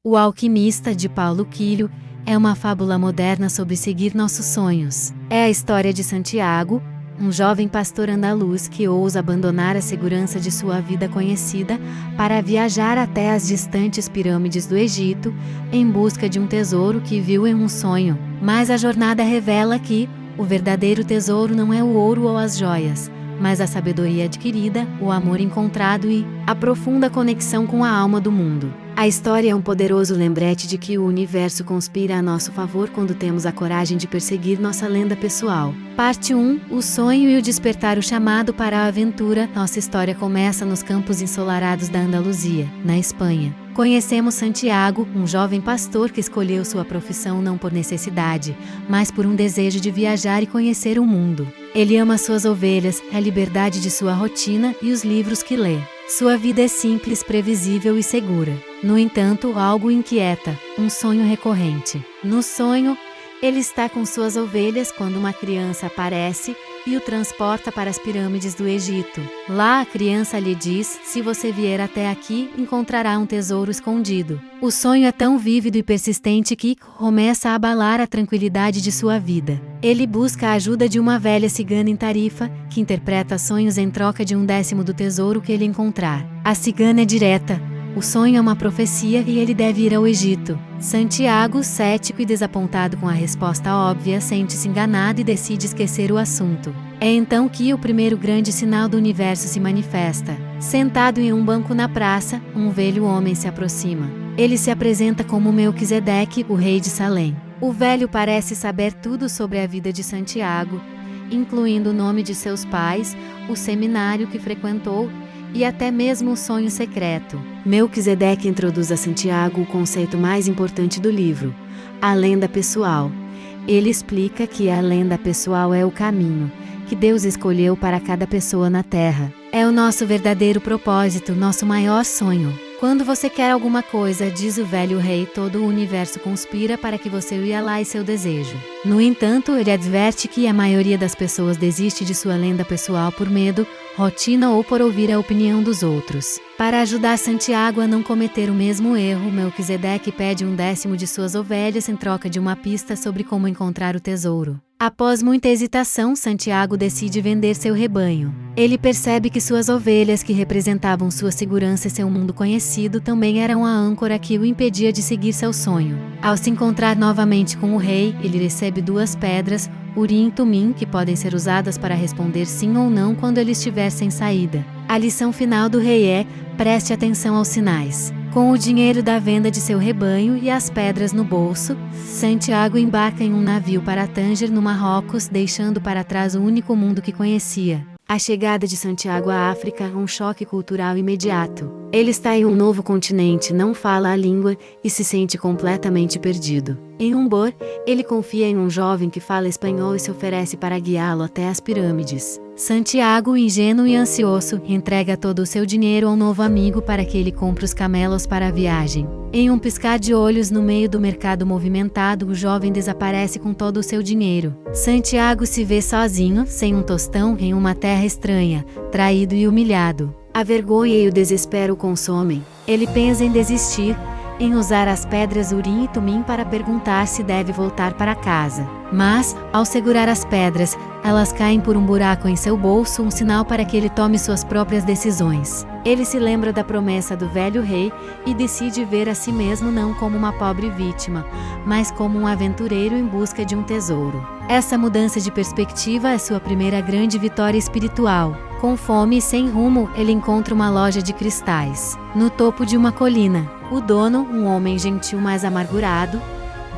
O Alquimista, de Paulo Coelho, é uma fábula moderna sobre seguir nossos sonhos. É a história de Santiago, um jovem pastor andaluz que ousa abandonar a segurança de sua vida conhecida para viajar até as distantes pirâmides do Egito, em busca de um tesouro que viu em um sonho. Mas a jornada revela que o verdadeiro tesouro não é o ouro ou as joias, mas a sabedoria adquirida, o amor encontrado e a profunda conexão com a alma do mundo. A história é um poderoso lembrete de que o universo conspira a nosso favor quando temos a coragem de perseguir nossa lenda pessoal. Parte 1: O sonho e o despertar. O chamado para a aventura. Nossa história começa nos campos ensolarados da Andaluzia, na Espanha. Conhecemos Santiago, um jovem pastor que escolheu sua profissão não por necessidade, mas por um desejo de viajar e conhecer o mundo. Ele ama suas ovelhas, a liberdade de sua rotina e os livros que lê. Sua vida é simples, previsível e segura. No entanto, algo o inquieta, um sonho recorrente. No sonho, ele está com suas ovelhas quando uma criança aparece e o transporta para as pirâmides do Egito. Lá, a criança lhe diz: se você vier até aqui, encontrará um tesouro escondido. O sonho é tão vívido e persistente que começa a abalar a tranquilidade de sua vida. Ele busca a ajuda de uma velha cigana em Tarifa, que interpreta sonhos em troca de 1/10 do tesouro que ele encontrar. A cigana é direta. O sonho é uma profecia e ele deve ir ao Egito. Santiago, cético e desapontado com a resposta óbvia, sente-se enganado e decide esquecer o assunto. É então que o primeiro grande sinal do universo se manifesta. Sentado em um banco na praça, um velho homem se aproxima. Ele se apresenta como Melquisedeque, o rei de Salém. O velho parece saber tudo sobre a vida de Santiago, incluindo o nome de seus pais, o seminário que frequentou e até mesmo o sonho secreto. Melquisedeque introduz a Santiago o conceito mais importante do livro, a lenda pessoal. Ele explica que a lenda pessoal é o caminho que Deus escolheu para cada pessoa na Terra. É o nosso verdadeiro propósito, nosso maior sonho. Quando você quer alguma coisa, diz o velho rei, todo o universo conspira para que você ia lá e seu desejo. No entanto, ele adverte que a maioria das pessoas desiste de sua lenda pessoal por medo, rotina ou por ouvir a opinião dos outros. Para ajudar Santiago a não cometer o mesmo erro, Melquisedeque pede 1/10 de suas ovelhas em troca de uma pista sobre como encontrar o tesouro. Após muita hesitação, Santiago decide vender seu rebanho. Ele percebe que suas ovelhas, que representavam sua segurança e seu mundo conhecido, também eram a âncora que o impedia de seguir seu sonho. Ao se encontrar novamente com o rei, ele recebe 2 pedras, Urim e Tumim, que podem ser usadas para responder sim ou não quando ele estiver sem saída. A lição final do rei é: preste atenção aos sinais. Com o dinheiro da venda de seu rebanho e as pedras no bolso, Santiago embarca em um navio para Tanger, no Marrocos, deixando para trás o único mundo que conhecia. A chegada de Santiago à África é um choque cultural imediato. Ele está em um novo continente, não fala a língua e se sente completamente perdido. Em Umbor, ele confia em um jovem que fala espanhol e se oferece para guiá-lo até as pirâmides. Santiago, ingênuo e ansioso, entrega todo o seu dinheiro ao novo amigo para que ele compre os camelos para a viagem. Em um piscar de olhos, no meio do mercado movimentado, o jovem desaparece com todo o seu dinheiro. Santiago se vê sozinho, sem um tostão, em uma terra estranha, traído e humilhado. A vergonha e o desespero o consomem. Ele pensa em desistir, em usar as pedras Urim e Tumim para perguntar se deve voltar para casa. Mas, ao segurar as pedras, elas caem por um buraco em seu bolso, um sinal para que ele tome suas próprias decisões. Ele se lembra da promessa do velho rei e decide ver a si mesmo não como uma pobre vítima, mas como um aventureiro em busca de um tesouro. Essa mudança de perspectiva é sua primeira grande vitória espiritual. Com fome e sem rumo, ele encontra uma loja de cristais. No topo de uma colina, o dono, um homem gentil mas amargurado,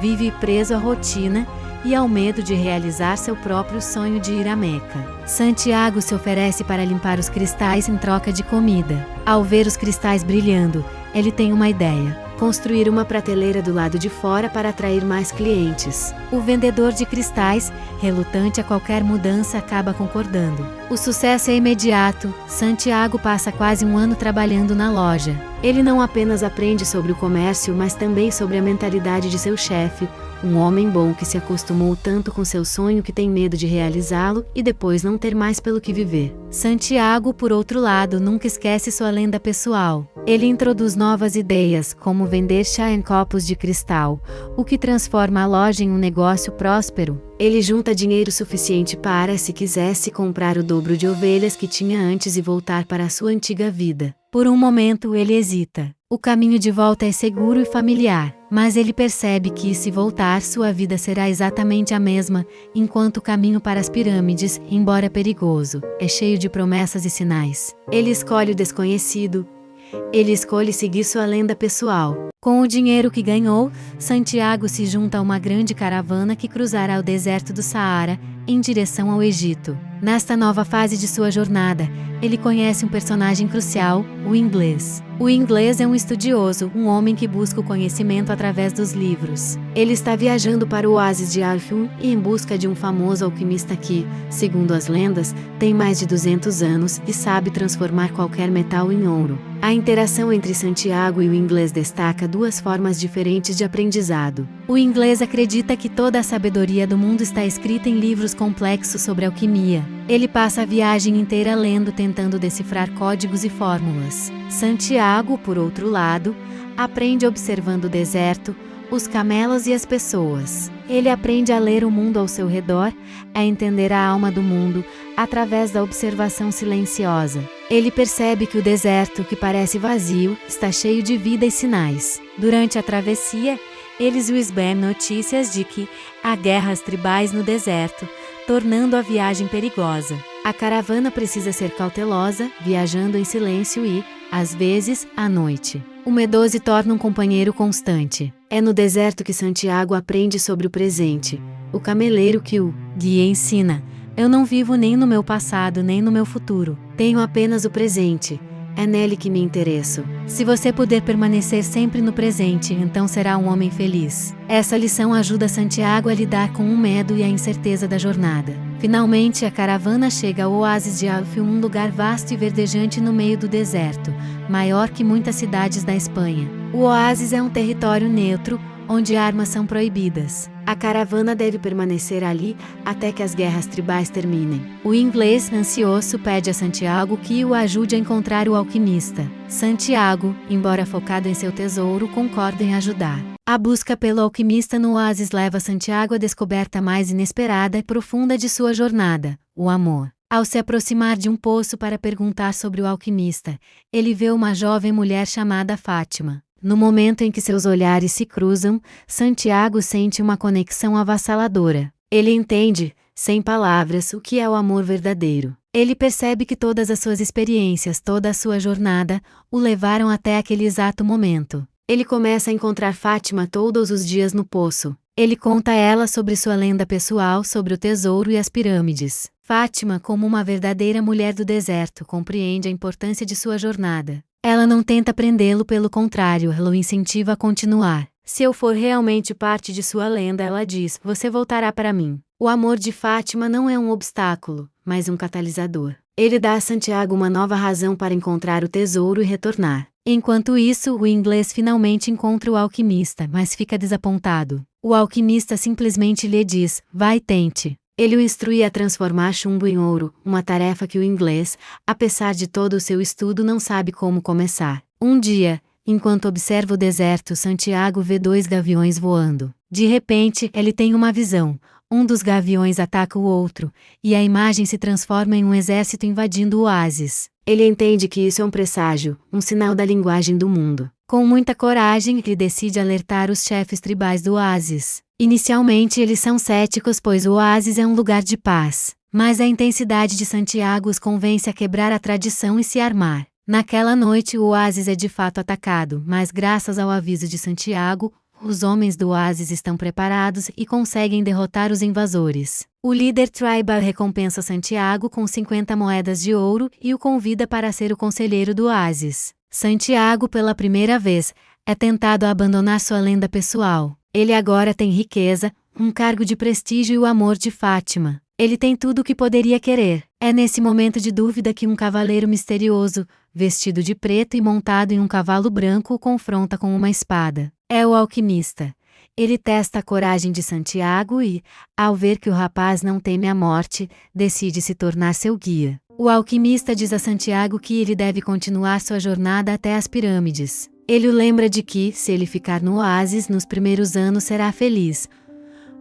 vive preso à rotina e ao medo de realizar seu próprio sonho de ir a Meca. Santiago se oferece para limpar os cristais em troca de comida. Ao ver os cristais brilhando, ele tem uma ideia: construir uma prateleira do lado de fora para atrair mais clientes. O vendedor de cristais, relutante a qualquer mudança, acaba concordando. O sucesso é imediato. Santiago passa quase um ano trabalhando na loja. Ele não apenas aprende sobre o comércio, mas também sobre a mentalidade de seu chefe, um homem bom que se acostumou tanto com seu sonho que tem medo de realizá-lo e depois não ter mais pelo que viver. Santiago, por outro lado, nunca esquece sua lenda pessoal. Ele introduz novas ideias, como vender chá em copos de cristal, o que transforma a loja em um negócio próspero. Ele junta dinheiro suficiente para, se quisesse, comprar o dobro de ovelhas que tinha antes e voltar para a sua antiga vida. Por um momento ele hesita. O caminho de volta é seguro e familiar, mas ele percebe que, se voltar, sua vida será exatamente a mesma, enquanto o caminho para as pirâmides, embora perigoso, é cheio de promessas e sinais. Ele escolhe o desconhecido. Ele escolhe seguir sua lenda pessoal. Com o dinheiro que ganhou, Santiago se junta a uma grande caravana que cruzará o deserto do Saara, em direção ao Egito. Nesta nova fase de sua jornada, ele conhece um personagem crucial, o inglês. O inglês é um estudioso, um homem que busca o conhecimento através dos livros. Ele está viajando para o oásis de Alfium e em busca de um famoso alquimista que, segundo as lendas, tem mais de 200 anos e sabe transformar qualquer metal em ouro. A interação entre Santiago e o inglês destaca duas formas diferentes de aprendizado. O inglês acredita que toda a sabedoria do mundo está escrita em livros complexos sobre alquimia. Ele passa a viagem inteira lendo, tentando decifrar códigos e fórmulas. Santiago, por outro lado, aprende observando o deserto, os camelos e as pessoas. Ele aprende a ler o mundo ao seu redor, a entender a alma do mundo, através da observação silenciosa. Ele percebe que o deserto, que parece vazio, está cheio de vida e sinais. Durante a travessia, eles recebem notícias de que há guerras tribais no deserto, tornando a viagem perigosa. A caravana precisa ser cautelosa, viajando em silêncio e, às vezes, à noite. O medroso se torna um companheiro constante. É no deserto que Santiago aprende sobre o presente. O cameleiro que o guia ensina: eu não vivo nem no meu passado nem no meu futuro. Tenho apenas o presente. É nele que me interesso. Se você puder permanecer sempre no presente, então será um homem feliz. Essa lição ajuda Santiago a lidar com o medo e a incerteza da jornada. Finalmente, a caravana chega ao oásis de Alfium, um lugar vasto e verdejante no meio do deserto, maior que muitas cidades da Espanha. O oásis é um território neutro, onde armas são proibidas. A caravana deve permanecer ali até que as guerras tribais terminem. O inglês, ansioso, pede a Santiago que o ajude a encontrar o alquimista. Santiago, embora focado em seu tesouro, concorda em ajudar. A busca pelo alquimista no oásis leva Santiago à descoberta mais inesperada e profunda de sua jornada: o amor. Ao se aproximar de um poço para perguntar sobre o alquimista, ele vê uma jovem mulher chamada Fátima. No momento em que seus olhares se cruzam, Santiago sente uma conexão avassaladora. Ele entende, sem palavras, o que é o amor verdadeiro. Ele percebe que todas as suas experiências, toda a sua jornada, o levaram até aquele exato momento. Ele começa a encontrar Fátima todos os dias no poço. Ele conta a ela sobre sua lenda pessoal, sobre o tesouro e as pirâmides. Fátima, como uma verdadeira mulher do deserto, compreende a importância de sua jornada. Ela não tenta prendê-lo, pelo contrário, ela o incentiva a continuar. Se eu for realmente parte de sua lenda, ela diz, você voltará para mim. O amor de Fátima não é um obstáculo, mas um catalisador. Ele dá a Santiago uma nova razão para encontrar o tesouro e retornar. Enquanto isso, o inglês finalmente encontra o alquimista, mas fica desapontado. O alquimista simplesmente lhe diz, vai, tente. Ele o instrui a transformar chumbo em ouro, uma tarefa que o inglês, apesar de todo o seu estudo, não sabe como começar. Um dia, enquanto observa o deserto, Santiago vê 2 gaviões voando. De repente, ele tem uma visão. Um dos gaviões ataca o outro, e a imagem se transforma em um exército invadindo o oásis. Ele entende que isso é um presságio, um sinal da linguagem do mundo. Com muita coragem, ele decide alertar os chefes tribais do oásis. Inicialmente eles são céticos, pois o oásis é um lugar de paz. Mas a intensidade de Santiago os convence a quebrar a tradição e se armar. Naquela noite o oásis é de fato atacado, mas graças ao aviso de Santiago, os homens do oásis estão preparados e conseguem derrotar os invasores. O líder tribal recompensa Santiago com 50 moedas de ouro e o convida para ser o conselheiro do oásis. Santiago, pela primeira vez, é tentado a abandonar sua lenda pessoal. Ele agora tem riqueza, um cargo de prestígio e o amor de Fátima. Ele tem tudo o que poderia querer. É nesse momento de dúvida que um cavaleiro misterioso, vestido de preto e montado em um cavalo branco, o confronta com uma espada. É o alquimista. Ele testa a coragem de Santiago e, ao ver que o rapaz não teme a morte, decide se tornar seu guia. O alquimista diz a Santiago que ele deve continuar sua jornada até as pirâmides. Ele o lembra de que, se ele ficar no oásis nos primeiros anos, será feliz.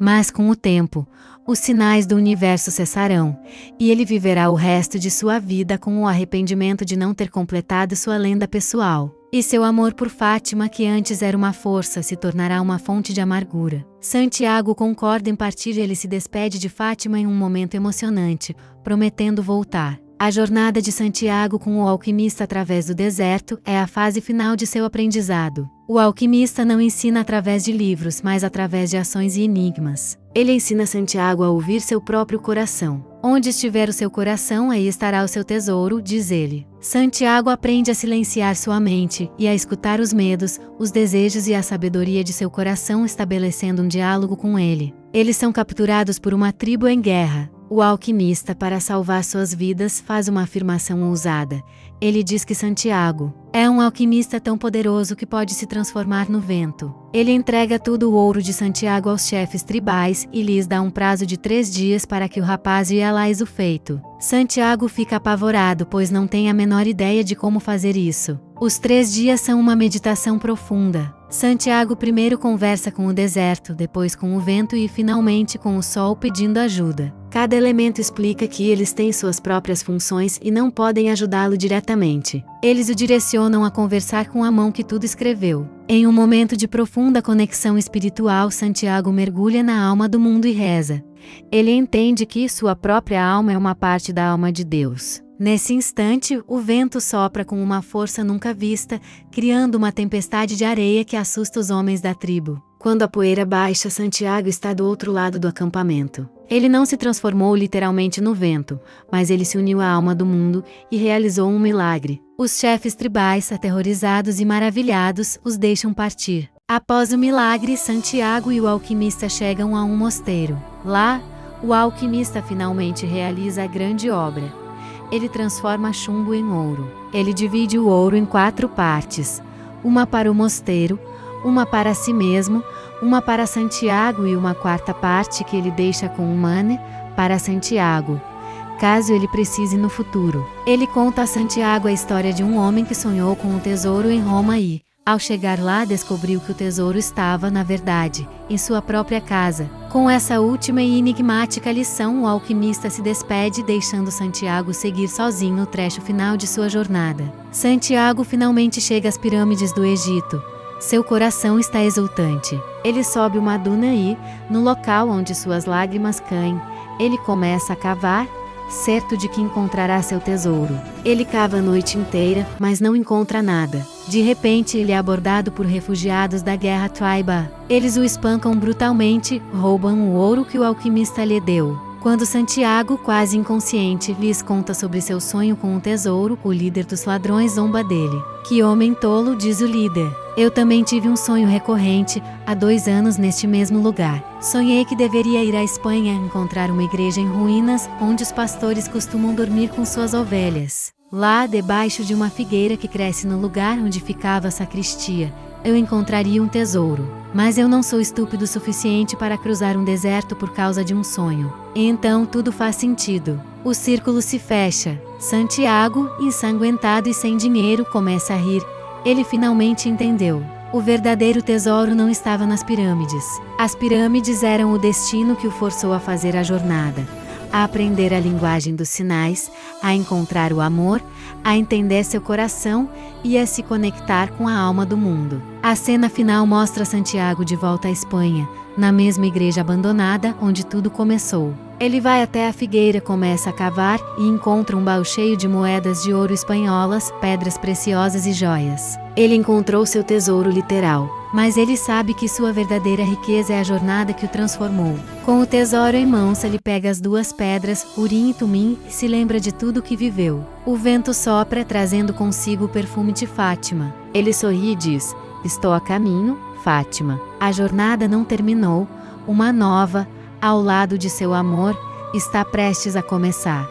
Mas com o tempo, os sinais do universo cessarão, e ele viverá o resto de sua vida com o arrependimento de não ter completado sua lenda pessoal. E seu amor por Fátima, que antes era uma força, se tornará uma fonte de amargura. Santiago concorda em partir e ele se despede de Fátima em um momento emocionante, prometendo voltar. A jornada de Santiago com o alquimista através do deserto é a fase final de seu aprendizado. O alquimista não ensina através de livros, mas através de ações e enigmas. Ele ensina Santiago a ouvir seu próprio coração. Onde estiver o seu coração, aí estará o seu tesouro, diz ele. Santiago aprende a silenciar sua mente e a escutar os medos, os desejos e a sabedoria de seu coração, estabelecendo um diálogo com ele. Eles são capturados por uma tribo em guerra. O alquimista, para salvar suas vidas, faz uma afirmação ousada. Ele diz que Santiago é um alquimista tão poderoso que pode se transformar no vento. Ele entrega todo o ouro de Santiago aos chefes tribais e lhes dá um prazo de 3 dias para que o rapaz realize o feito. Santiago fica apavorado, pois não tem a menor ideia de como fazer isso. Os 3 dias são uma meditação profunda. Santiago primeiro conversa com o deserto, depois com o vento e finalmente com o sol pedindo ajuda. Cada elemento explica que eles têm suas próprias funções e não podem ajudá-lo diretamente. Eles o direcionam a conversar com a mão que tudo escreveu. Em um momento de profunda conexão espiritual, Santiago mergulha na alma do mundo e reza. Ele entende que sua própria alma é uma parte da alma de Deus. Nesse instante, o vento sopra com uma força nunca vista, criando uma tempestade de areia que assusta os homens da tribo. Quando a poeira baixa, Santiago está do outro lado do acampamento. Ele não se transformou literalmente no vento, mas ele se uniu à alma do mundo e realizou um milagre. Os chefes tribais, aterrorizados e maravilhados, os deixam partir. Após o milagre, Santiago e o alquimista chegam a um mosteiro. Lá, o alquimista finalmente realiza a grande obra. Ele transforma chumbo em ouro. Ele divide o ouro em 4 partes. Uma para o mosteiro, uma para si mesmo, uma para Santiago e uma 4ª parte que ele deixa com o Mane, para Santiago, caso ele precise no futuro. Ele conta a Santiago a história de um homem que sonhou com um tesouro em Roma e, ao chegar lá, descobriu que o tesouro estava, na verdade, em sua própria casa. Com essa última e enigmática lição, o alquimista se despede, deixando Santiago seguir sozinho o trecho final de sua jornada. Santiago finalmente chega às pirâmides do Egito. Seu coração está exultante. Ele sobe uma duna e, no local onde suas lágrimas caem, ele começa a cavar, certo de que encontrará seu tesouro. Ele cava a noite inteira, mas não encontra nada. De repente, ele é abordado por refugiados da guerra Traiba. Eles o espancam brutalmente, roubam o ouro que o alquimista lhe deu. Quando Santiago, quase inconsciente, lhes conta sobre seu sonho com o tesouro, o líder dos ladrões zomba dele. Que homem tolo, diz o líder. Eu também tive um sonho recorrente, há 2 anos neste mesmo lugar. Sonhei que deveria ir à Espanha encontrar uma igreja em ruínas, onde os pastores costumam dormir com suas ovelhas. Lá, debaixo de uma figueira que cresce no lugar onde ficava a sacristia, eu encontraria um tesouro. Mas eu não sou estúpido o suficiente para cruzar um deserto por causa de um sonho. E então tudo faz sentido. O círculo se fecha. Santiago, ensanguentado e sem dinheiro, começa a rir. Ele finalmente entendeu. O verdadeiro tesouro não estava nas pirâmides. As pirâmides eram o destino que o forçou a fazer a jornada, a aprender a linguagem dos sinais, a encontrar o amor, a entender seu coração e a se conectar com a alma do mundo. A cena final mostra Santiago de volta à Espanha, na mesma igreja abandonada onde tudo começou. Ele vai até a figueira, começa a cavar e encontra um baú cheio de moedas de ouro espanholas, pedras preciosas e joias. Ele encontrou seu tesouro literal, mas ele sabe que sua verdadeira riqueza é a jornada que o transformou. Com o tesouro em mãos, ele pega as 2 pedras, Urim e Tumim, e se lembra de tudo que viveu. O vento sopra, trazendo consigo o perfume de Fátima. Ele sorri e diz: "Estou a caminho, Fátima. A jornada não terminou, uma nova, ao lado de seu amor, está prestes a começar."